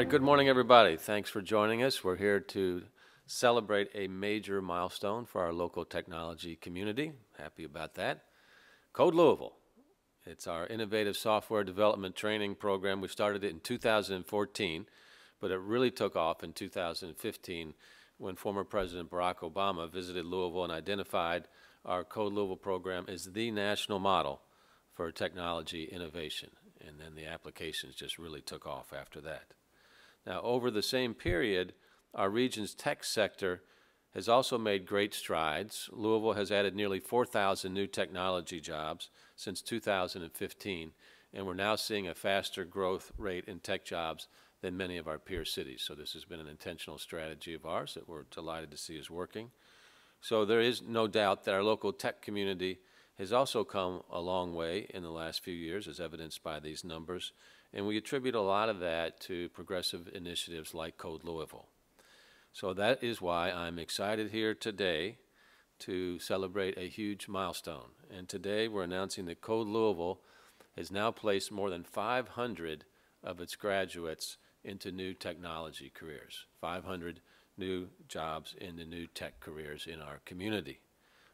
right, good morning, everybody. Thanks for joining us. We're here to celebrate a major milestone for our local technology community. Happy about that. Code Louisville. It's our innovative software development training program. We started it in 2014, but it really took off in 2015 when former President Barack Obama visited Louisville and identified our Code Louisville program as the national model for technology innovation. And then the applications just really took off after that. Now, over the same period, our region's tech sector has also made great strides. Louisville has added nearly 4,000 new technology jobs since 2015, and we're now seeing a faster growth rate in tech jobs than many of our peer cities. So this has been an intentional strategy of ours that we're delighted to see is working. So there is no doubt that our local tech community has also come a long way in the last few years, as evidenced by these numbers, and we attribute a lot of that to progressive initiatives like Code Louisville. So that is why I'm excited here today to celebrate a huge milestone. And today we're announcing that Code Louisville has now placed more than 500 of its graduates into new technology careers, 500 new jobs in the new tech careers in our community.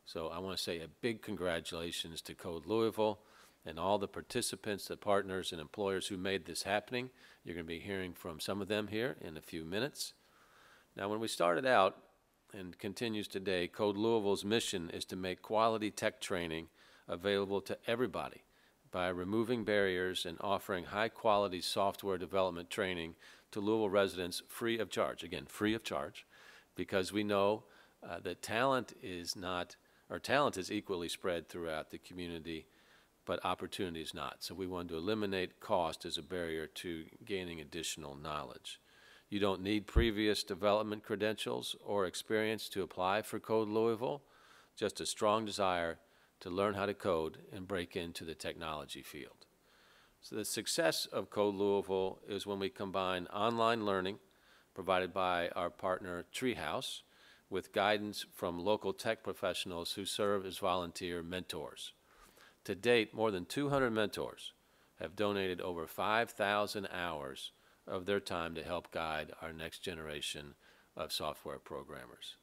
So I want to say a big congratulations to Code Louisville and all the participants, the partners, and employers who made this happening. You're going to be hearing from some of them here in a few minutes. Now, when we started out, and continues today, Code Louisville's mission is to make quality tech training available to everybody by removing barriers and offering high-quality software development training to Louisville residents free of charge. Again, free of charge, because we know that talent is equally spread throughout the community, but opportunity is not. So we wanted to eliminate cost as a barrier to gaining additional knowledge. You don't need previous development credentials or experience to apply for Code Louisville, just a strong desire to learn how to code and break into the technology field. So the success of Code Louisville is when we combine online learning provided by our partner Treehouse with guidance from local tech professionals who serve as volunteer mentors. To date, more than 200 mentors have donated over 5,000 hours of their time to help guide our next generation of software programmers.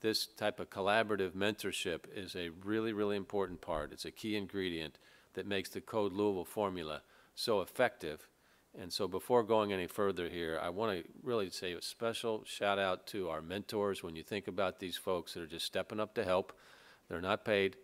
This type of collaborative mentorship is a really, really important part. It's a key ingredient that makes the Code Louisville formula so effective. And so before going any further here, I want to really say a special shout out to our mentors. When you think about these folks that are just stepping up to help, they're not paid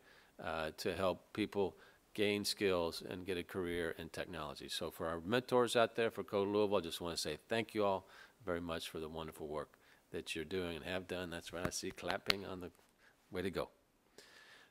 to help people gain skills and get a career in technology. So for our mentors out there for Code Louisville, I just want to say thank you all very much for the wonderful work that you're doing and have done. That's right, I see clapping on the way to go.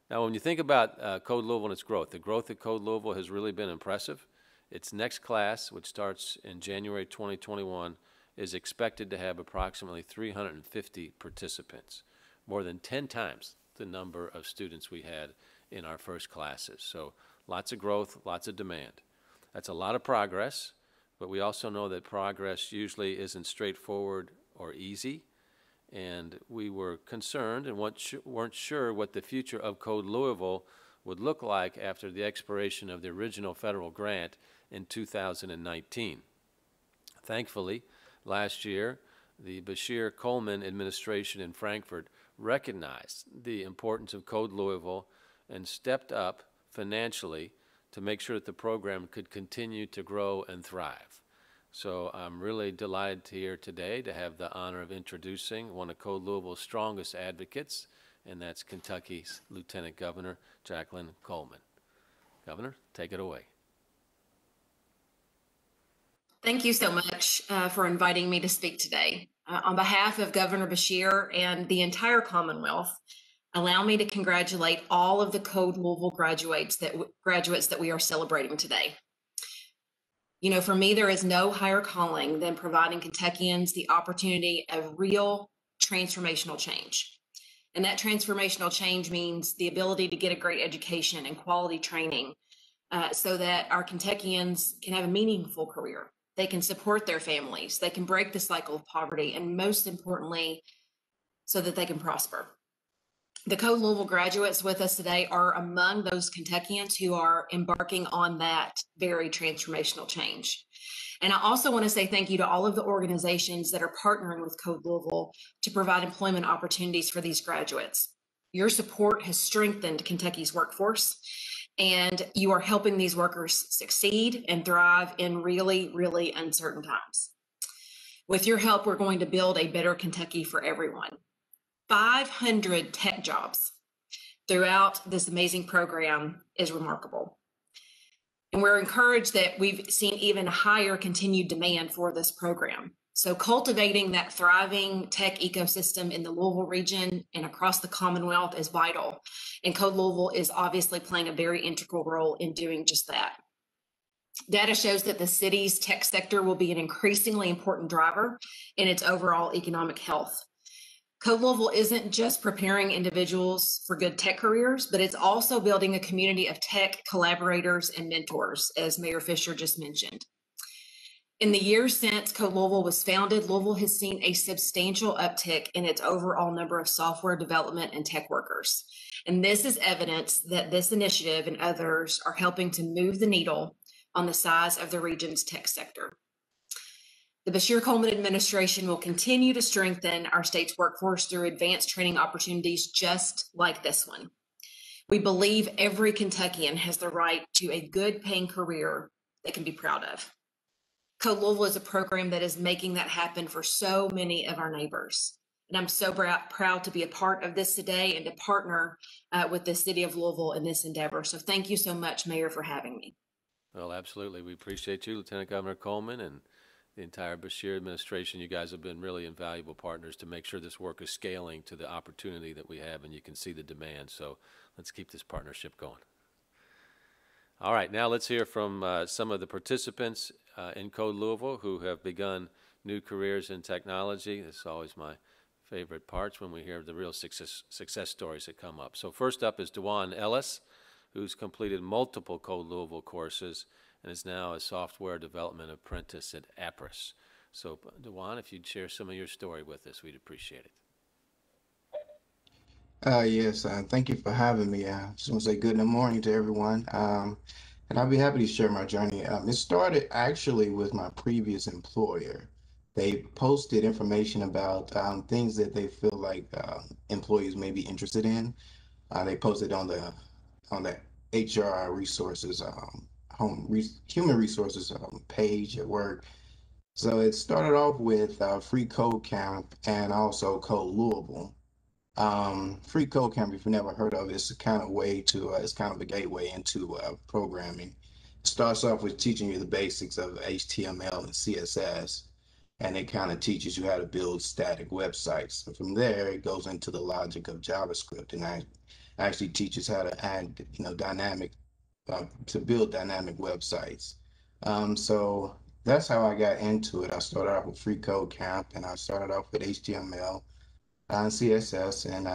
Now, when you think about Code Louisville and its growth, the growth of Code Louisville has really been impressive. Its next class, which starts in January 2021, is expected to have approximately 350 participants, more than 10 times the number of students we had in our first classes. So lots of growth, lots of demand. That's a lot of progress, but we also know that progress usually isn't straightforward or easy. And we were concerned and weren't sure what the future of Code Louisville would look like after the expiration of the original federal grant in 2019. Thankfully, last year, the Beshear Coleman administration in Frankfurt recognized the importance of Code Louisville and stepped up financially to make sure that the program could continue to grow and thrive. So I'm really delighted here today to have the honor of introducing one of Code Louisville's strongest advocates, and that's Kentucky's Lieutenant Governor, Jacqueline Coleman. Governor, take it away. Thank you so much for inviting me to speak today. On behalf of Governor Beshear and the entire Commonwealth, allow me to congratulate all of the Code Louisville graduates that we are celebrating today. You know, for me, there is no higher calling than providing Kentuckians the opportunity of real transformational change. And that transformational change means the ability to get a great education and quality training so that our Kentuckians can have a meaningful career. They can support their families, they can break the cycle of poverty, and most importantly, so that they can prosper. The Code Louisville graduates with us today are among those Kentuckians who are embarking on that very transformational change. And I also want to say thank you to all of the organizations that are partnering with Code Louisville to provide employment opportunities for these graduates. Your support has strengthened Kentucky's workforce, and you are helping these workers succeed and thrive in really, really uncertain times. With your help, we're going to build a better Kentucky for everyone. 500 tech jobs throughout this amazing program is remarkable. And we're encouraged that we've seen even higher continued demand for this program. So cultivating that thriving tech ecosystem in the Louisville region and across the Commonwealth is vital. And Code Louisville is obviously playing a very integral role in doing just that. Data shows that the city's tech sector will be an increasingly important driver in its overall economic health. Code Louisville isn't just preparing individuals for good tech careers, but it's also building a community of tech collaborators and mentors, as Mayor Fisher just mentioned. In the years since Code Louisville was founded, Louisville has seen a substantial uptick in its overall number of software development and tech workers. And this is evidence that this initiative and others are helping to move the needle on the size of the region's tech sector. The Beshear Coleman administration will continue to strengthen our state's workforce through advanced training opportunities just like this one. We believe every Kentuckian has the right to a good paying career they can be proud of. Code Louisville is a program that is making that happen for so many of our neighbors. And I'm so proud to be a part of this today and to partner with the city of Louisville in this endeavor. So thank you so much, Mayor, for having me. Well, absolutely. We appreciate you, Lieutenant Governor Coleman, and the entire Beshear administration. You guys have been really invaluable partners to make sure this work is scaling to the opportunity that we have, and you can see the demand. So let's keep this partnership going. All right, now let's hear from some of the participants in Code Louisville who have begun new careers in technology. It's always my favorite parts when we hear the real success stories that come up. So first up is Dejuan Ellis, who's completed multiple Code Louisville courses and is now a software development apprentice at Appriss. So, Dejuan, if you'd share some of your story with us, we'd appreciate it. Yes, thank you for having me. I just want to say good morning to everyone. And I'll be happy to share my journey. It started actually with my previous employer. They posted information about things that they feel like employees may be interested in. They posted on the HR resources, human resources page at work. So it started off with Free Code Camp and also Code Louisville. Free Code Camp, if you've never heard of it, it's a kind of way to, it's kind of a gateway into programming. It starts off with teaching you the basics of HTML and CSS, and it kind of teaches you how to build static websites. And from there, it goes into the logic of JavaScript, and actually teaches how to add, dynamic, to build dynamic websites. So that's how I got into it. I started off with Free Code Camp, and I started off with HTML and CSS, and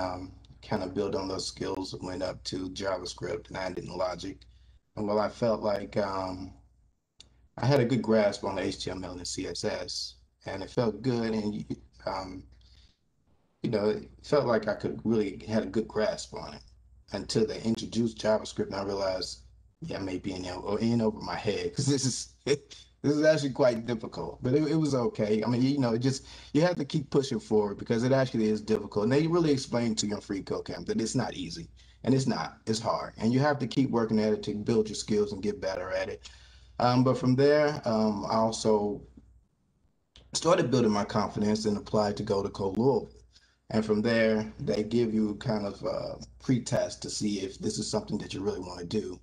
kind of built on those skills, went up to JavaScript, and added in logic. And I felt like I had a good grasp on the HTML and CSS, and it felt good, and it felt like I could really had a good grasp on it until they introduced JavaScript, and I realized, yeah, I may be in over my head, because this is actually quite difficult, but it was okay. I mean, you have to keep pushing forward because it actually is difficult. And they really explained to you in Free Code Camp that it's not easy, and it's hard, and you have to keep working at it to build your skills and get better at it. But from there, I also started building my confidence and applied to go to Code Louisville. And from there, they give you kind of a pre-test to see if this is something that you really want to do.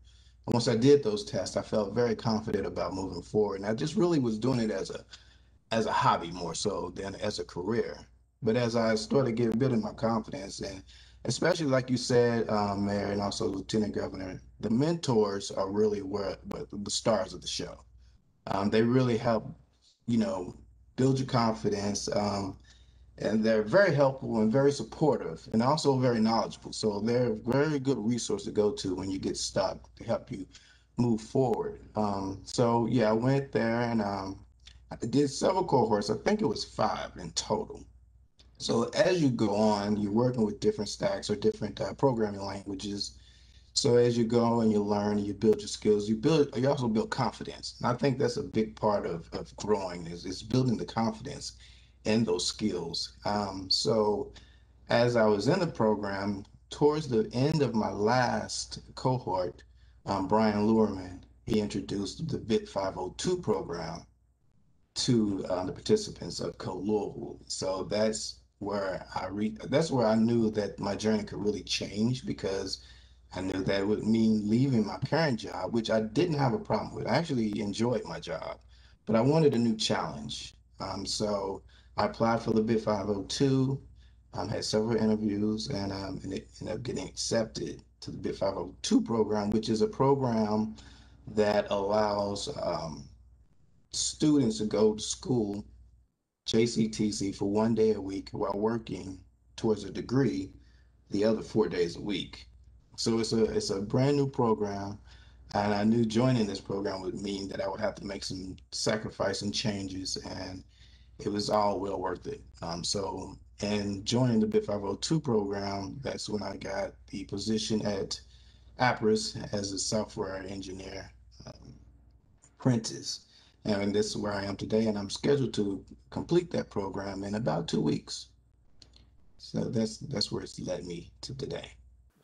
And once I did those tests, I felt very confident about moving forward. And I just really was doing it as a hobby more so than as a career. But as I started building my confidence, and especially like you said, Mayor, and also Lieutenant Governor, the mentors are really where the stars of the show. They really help, build your confidence. And they're very helpful and very supportive and also very knowledgeable. So they're a very good resource to go to when you get stuck to help you move forward. So yeah, I went there and I did several cohorts. I think it was 5 in total. So as you go on, you're working with different stacks or different programming languages. So as you go and you learn and you build your skills, you also build confidence. And I think that's a big part of growing is building the confidence in those skills. So as I was in the program, towards the end of my last cohort, Brian Luhrmann, he introduced the BIT 502 program to the participants of Code Louisville. So that's where I knew that my journey could really change because I knew that would mean leaving my current job, which I didn't have a problem with. I actually enjoyed my job, but I wanted a new challenge. So I applied for the BIT 502, had several interviews, and it ended up getting accepted to the BIT 502 program, which is a program that allows students to go to school, JCTC, for 1 day a week while working towards a degree the other 4 days a week. So it's a brand new program, and I knew joining this program would mean that I would have to make some sacrifice and changes, and it was all well worth it. And joining the BIT 502 program, that's when I got the position at Appriss as a software engineer apprentice. And this is where I am today, and I'm scheduled to complete that program in about 2 weeks. So that's where it's led me to today.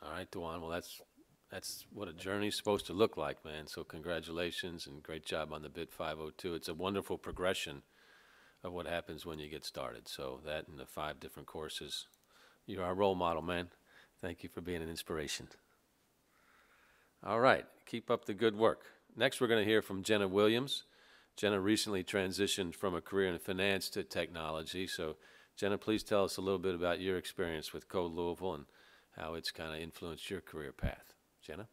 All right, Dejuan. Well, that's what a journey's supposed to look like, man. So congratulations and great job on the BIT 502. It's a wonderful progression of what happens when you get started. So that and the 5 different courses, you're our role model, man. Thank you for being an inspiration. All right, keep up the good work. Next, we're going to hear from Jenna Williams. Jenna recently transitioned from a career in finance to technology. So, Jenna, please tell us a little bit about your experience with Code Louisville and how it's kind of influenced your career path. Jenna?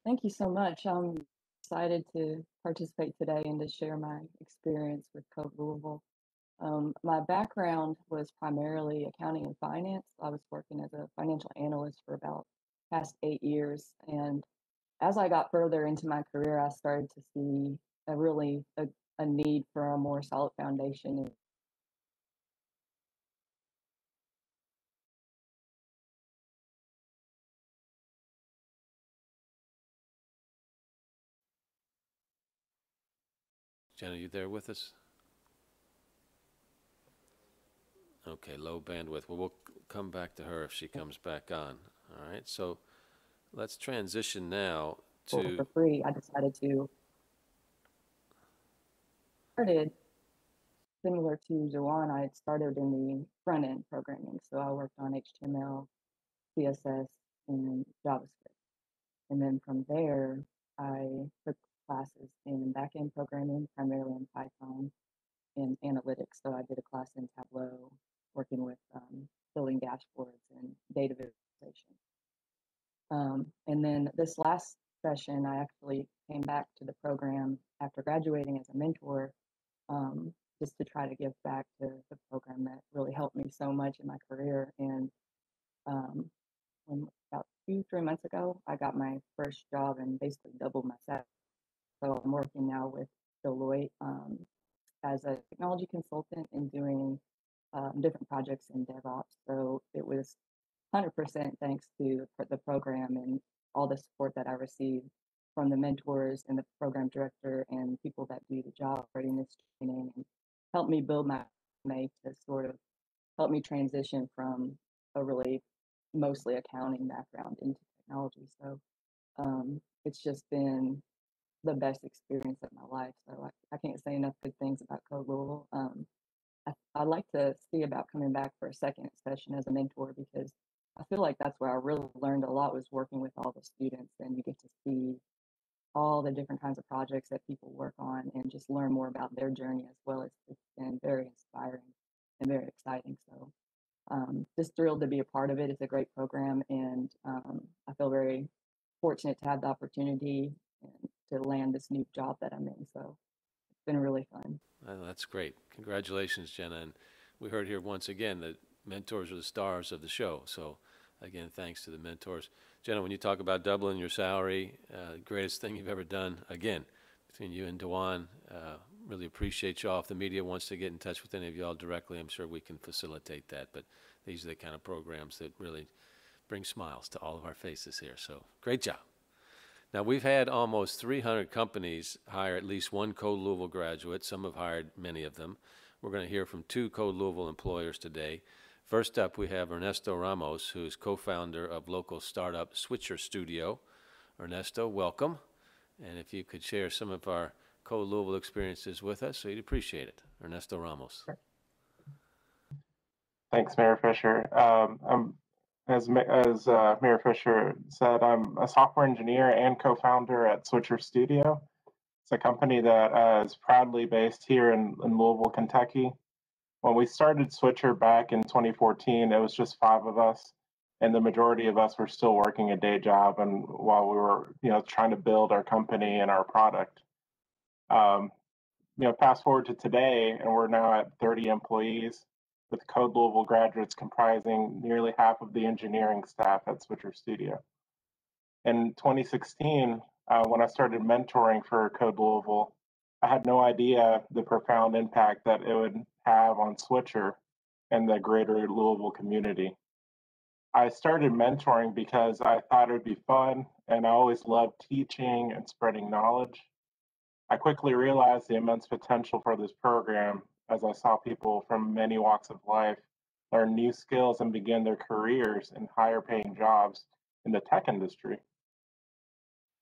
Thank you so much. I'm excited to participate today and to share my experience with Code Louisville. My background was primarily accounting and finance. I was working as a financial analyst for about past 8 years. And as I got further into my career, I started to see a need for a more solid foundation. Jenna, you there with us? Okay, low bandwidth. Well, we'll come back to her if she comes back on. All right, so let's transition now to... For free, I decided to started similar to Dejuan. I had started in the front end programming, so I worked on HTML, CSS, and JavaScript. And then from there, I took classes in backend programming, primarily in Python, and analytics. So I did a class in Tableau, working with building dashboards and data visualization. And then this last session, I actually came back to the program after graduating as a mentor, just to try to give back to the program that really helped me so much in my career. And about 2-3 months ago, I got my first job and basically doubled my salary. So I'm working now with Deloitte as a technology consultant and doing different projects in DevOps. So it was 100% thanks to the program and all the support that I received from the mentors and the program director and people that do the job readiness training, and help me build my resume to sort of help me transition from a really mostly accounting background into technology. So it's just been the best experience of my life. So I can't say enough good things about Code Louisville. I'd like to see about coming back for a second session as a mentor, because I feel like that's where I really learned a lot, was working with all the students, and you get to see all the different kinds of projects that people work on and just learn more about their journey as well. It's been very inspiring and very exciting. So just thrilled to be a part of it. It's a great program, and I feel very fortunate to have the opportunity and to land this new job that I'm in. So it's been really fun. Well, that's great. Congratulations, Jenna. And we heard here once again that mentors are the stars of the show. So, again, thanks to the mentors. Jenna, when you talk about doubling your salary, greatest thing you've ever done, again, between you and Dejuan, really appreciate y'all. If the media wants to get in touch with any of y'all directly, I'm sure we can facilitate that. But these are the kind of programs that really bring smiles to all of our faces here. So great job. Now, we've had almost 300 companies hire at least one Code Louisville graduate. Some have hired many of them. We're going to hear from two Code Louisville employers today. First up, we have Ernesto Ramos, who is co-founder of local startup Switcher Studio. Ernesto, welcome. And if you could share some of our Code Louisville experiences with us, we'd appreciate it. Ernesto Ramos. Thanks, Mayor Fisher. As Mayor Fisher said, I'm a software engineer and co-founder at Switcher Studio. It's a company that is proudly based here in Louisville, Kentucky. When we started Switcher back in 2014, it was just 5 of us, and the majority of us were still working a day job, and while we were, trying to build our company and our product. Fast forward to today, and we're now at 30 employees, with Code Louisville graduates comprising nearly half of the engineering staff at Switcher Studio. In 2016, when I started mentoring for Code Louisville, I had no idea the profound impact that it would have on Switcher and the greater Louisville community. I started mentoring because I thought it would be fun, and I always loved teaching and spreading knowledge. I quickly realized the immense potential for this program as I saw people from many walks of life learn new skills and begin their careers in higher paying jobs in the tech industry.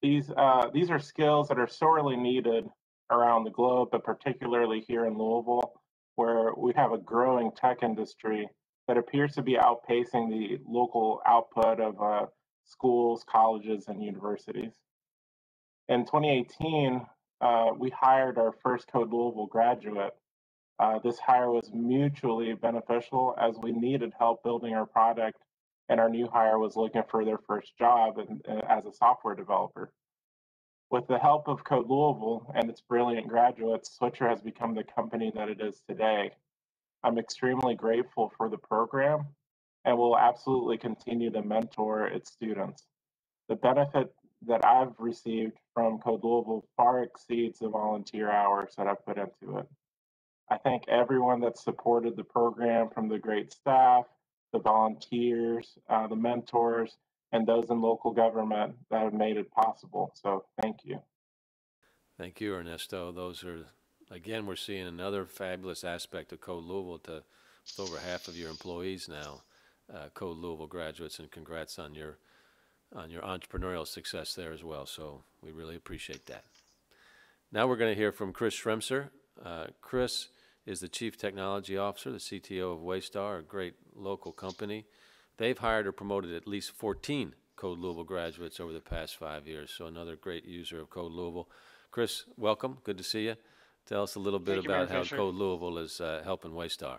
These are skills that are sorely needed around the globe, but particularly here in Louisville, where we have a growing tech industry that appears to be outpacing the local output of schools, colleges, and universities. In 2018, we hired our first Code Louisville graduate. This hire was mutually beneficial as we needed help building our product, and our new hire was looking for their first job as a software developer. With the help of Code Louisville and its brilliant graduates, Switcher has become the company that it is today. I'm extremely grateful for the program and will absolutely continue to mentor its students. The benefit that I've received from Code Louisville far exceeds the volunteer hours that I've put into it. I thank everyone that supported the program, from the great staff, the volunteers, the mentors, and those in local government that have made it possible. So thank you. Thank you, Ernesto. Those are, again, we're seeing another fabulous aspect of Code Louisville to over half of your employees now, Code Louisville graduates, and congrats on your entrepreneurial success there as well. So we really appreciate that. Now we're going to hear from Chris Schremser. Chris is the Chief Technology Officer, the CTO of Waystar, a great local company. They've hired or promoted at least 14 Code Louisville graduates over the past 5 years, so another great user of Code Louisville. Chris, welcome. Good to see you. Tell us a little bit about how Code Louisville is helping Waystar.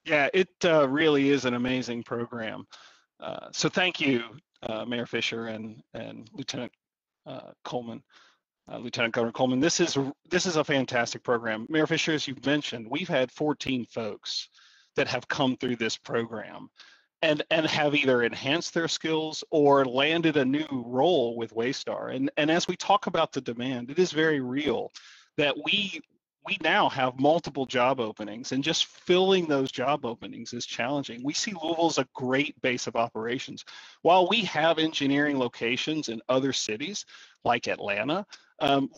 Yeah, it really is an amazing program. So thank you, Mayor Fisher and Lieutenant Coleman. Lieutenant Governor Coleman, this is a fantastic program. Mayor Fisher, as you've mentioned, we've had 14 folks that have come through this program and have either enhanced their skills or landed a new role with Waystar. And as we talk about the demand, it is very real that we now have multiple job openings, and just filling those job openings is challenging. We see Louisville as a great base of operations. While we have engineering locations in other cities like Atlanta,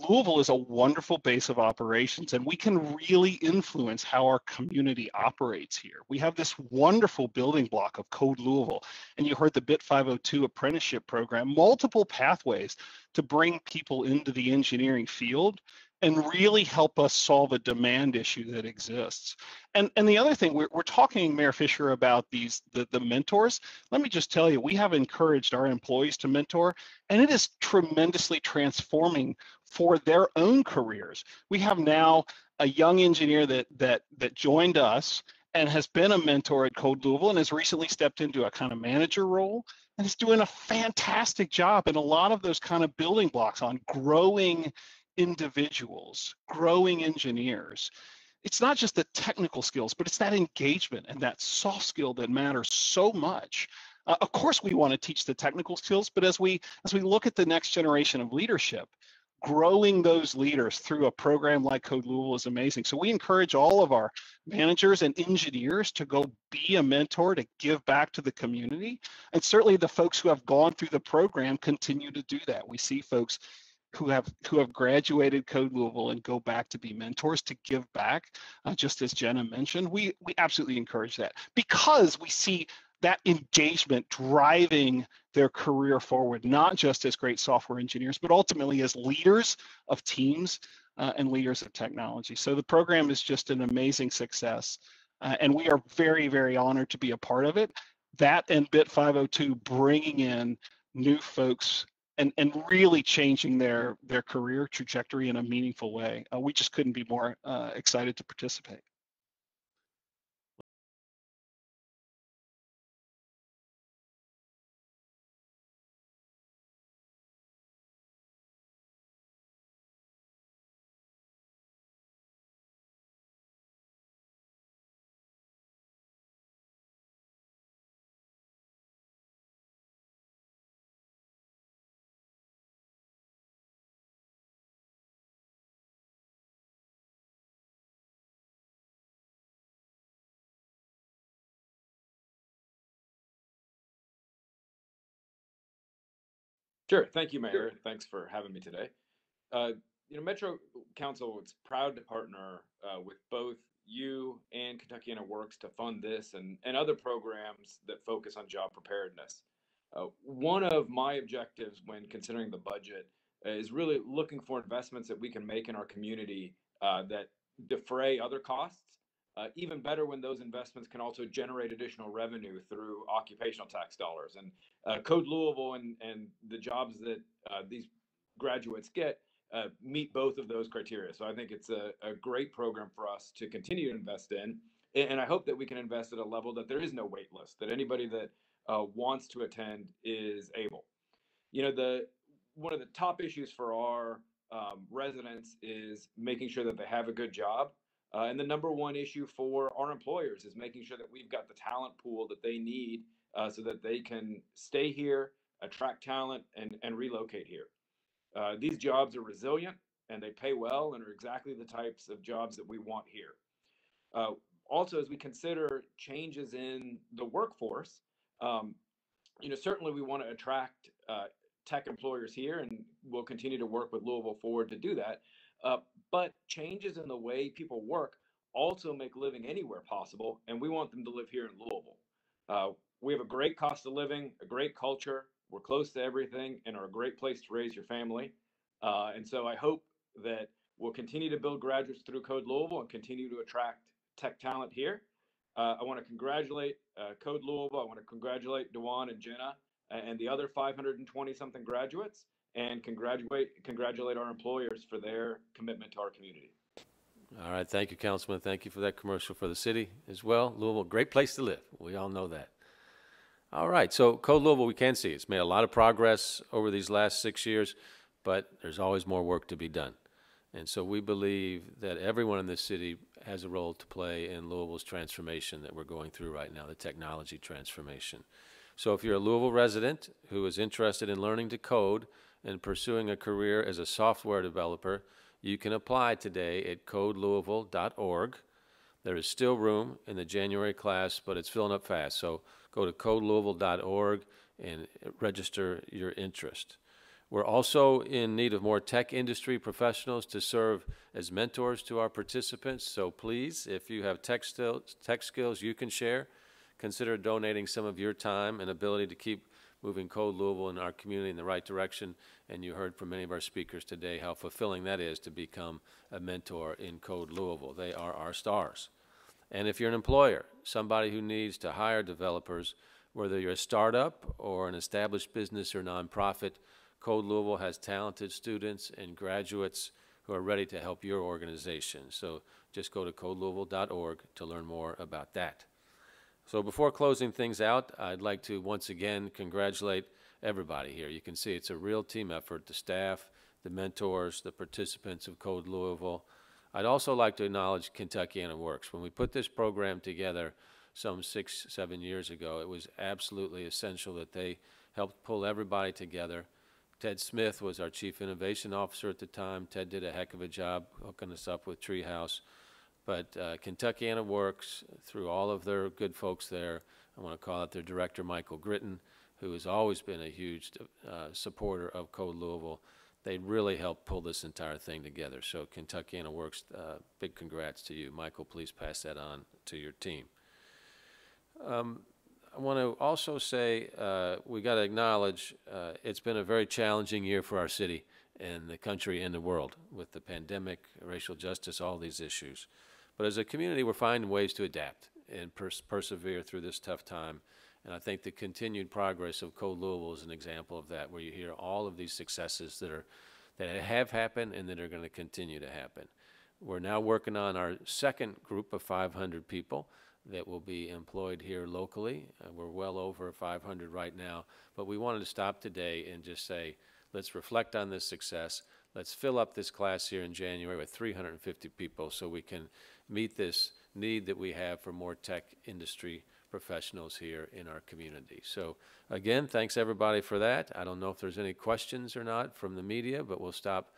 Louisville is a wonderful base of operations, and we can really influence how our community operates here. We have this wonderful building block of Code Louisville, and you heard the BIT 502 apprenticeship program, multiple pathways to bring people into the engineering field and really help us solve a demand issue that exists. And the other thing, we're talking, Mayor Fisher, about the mentors. Let me just tell you, we have encouraged our employees to mentor, and it is tremendously transforming for their own careers. We have now a young engineer that joined us and has been a mentor at Code Louisville and has recently stepped into a kind of manager role and is doing a fantastic job in a lot of those kind of building blocks on growing individuals, growing engineers. It's not just the technical skills, but it's that engagement and that soft skill that matters so much. Of course, we want to teach the technical skills, but as we look at the next generation of leadership, growing those leaders through a program like Code Louisville is amazing. So we encourage all of our managers and engineers to go be a mentor, to give back to the community. And certainly the folks who have gone through the program continue to do that. We see folks who have graduated Code Louisville and go back to be mentors, to give back, just as Jenna mentioned. We absolutely encourage that, because we see that engagement driving their career forward, not just as great software engineers, but ultimately as leaders of teams and leaders of technology. So the program is just an amazing success, and we are very, very honored to be a part of it. That and Bit 502 bringing in new folks and really changing their career trajectory in a meaningful way. We just couldn't be more excited to participate. Sure. Thank you, Mayor. Thanks for having me today. Metro Council is proud to partner with both you and Kentucky Works to fund this and other programs that focus on job preparedness. One of my objectives when considering the budget is really looking for investments that we can make in our community that defray other costs. Even better when those investments can also generate additional revenue through occupational tax dollars. And Code Louisville and the jobs that these graduates get meet both of those criteria. So I think it's a great program for us to continue to invest in. And I hope that we can invest at a level that there is no wait list, that anybody that wants to attend is able. One of the top issues for our residents is making sure that they have a good job. And the number one issue for our employers is making sure that we've got the talent pool that they need so that they can stay here, attract talent, and relocate here. These jobs are resilient and they pay well and are exactly the types of jobs that we want here. Also, as we consider changes in the workforce, certainly we want to attract tech employers here, and we'll continue to work with Louisville Forward to do that. But changes in the way people work also make living anywhere possible, and we want them to live here in Louisville. We have a great cost of living, a great culture, we're close to everything, and are a great place to raise your family. And so I hope that we'll continue to build graduates through Code Louisville and continue to attract tech talent here. I want to congratulate Code Louisville. I want to congratulate Dejuan and Jenna and the other 520 something graduates, and congratulate our employers for their commitment to our community. All right, thank you, Councilman. Thank you for that commercial for the city as well. Louisville, great place to live. We all know that. All right, so Code Louisville, we can see it's made a lot of progress over these last 6 years, but there's always more work to be done. And so we believe that everyone in this city has a role to play in Louisville's transformation that we're going through right now, the technology transformation. So if you're a Louisville resident who is interested in learning to code and pursuing a career as a software developer, you can apply today at codelouisville.org. There is still room in the January class, but it's filling up fast. So go to codelouisville.org and register your interest. We're also in need of more tech industry professionals to serve as mentors to our participants. So please, if you have tech skills you can share, consider donating some of your time and ability to keep moving Code Louisville and our community in the right direction. And you heard from many of our speakers today how fulfilling that is to become a mentor in Code Louisville. They are our stars. And if you're an employer, somebody who needs to hire developers, whether you're a startup or an established business or nonprofit, Code Louisville has talented students and graduates who are ready to help your organization. So just go to codelouisville.org to learn more about that. So before closing things out, I'd like to once again congratulate everybody here. You can see it's a real team effort, the staff, the mentors, the participants of Code Louisville. I'd also like to acknowledge Kentucky Works. When we put this program together some 6-7 years ago, it was absolutely essential that they helped pull everybody together Ted Smith was our Chief Innovation Officer at the time. Ted did a heck of a job hooking us up with Treehouse. But Kentuckiana Works, through all of their good folks there, I want to call out their director, Michael Gritton, who has always been a huge supporter of Code Louisville. They really helped pull this entire thing together. So Kentuckiana Works, big congrats to you. Michael, please pass that on to your team. I want to also say we got to acknowledge it's been a very challenging year for our city and the country and the world with the pandemic, racial justice, all these issues. But as a community, we're finding ways to adapt and persevere through this tough time. And I think the continued progress of Code Louisville is an example of that, where you hear all of these successes that have happened and that are going to continue to happen. We're now working on our second group of 500 people that will be employed here locally. We're well over 500 right now, but we wanted to stop today and just say, let's reflect on this success. Let's fill up this class here in January with 350 people so we can meet this need that we have for more tech industry professionals here in our community. So again, thanks everybody for that. I don't know if there's any questions or not from the media, but we'll stop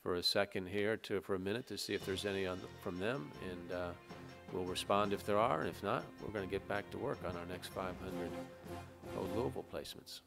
for a second here for a minute to see if there's any from them, and we'll respond if there are, and if not, we're going to get back to work on our next 500 Code Louisville placements.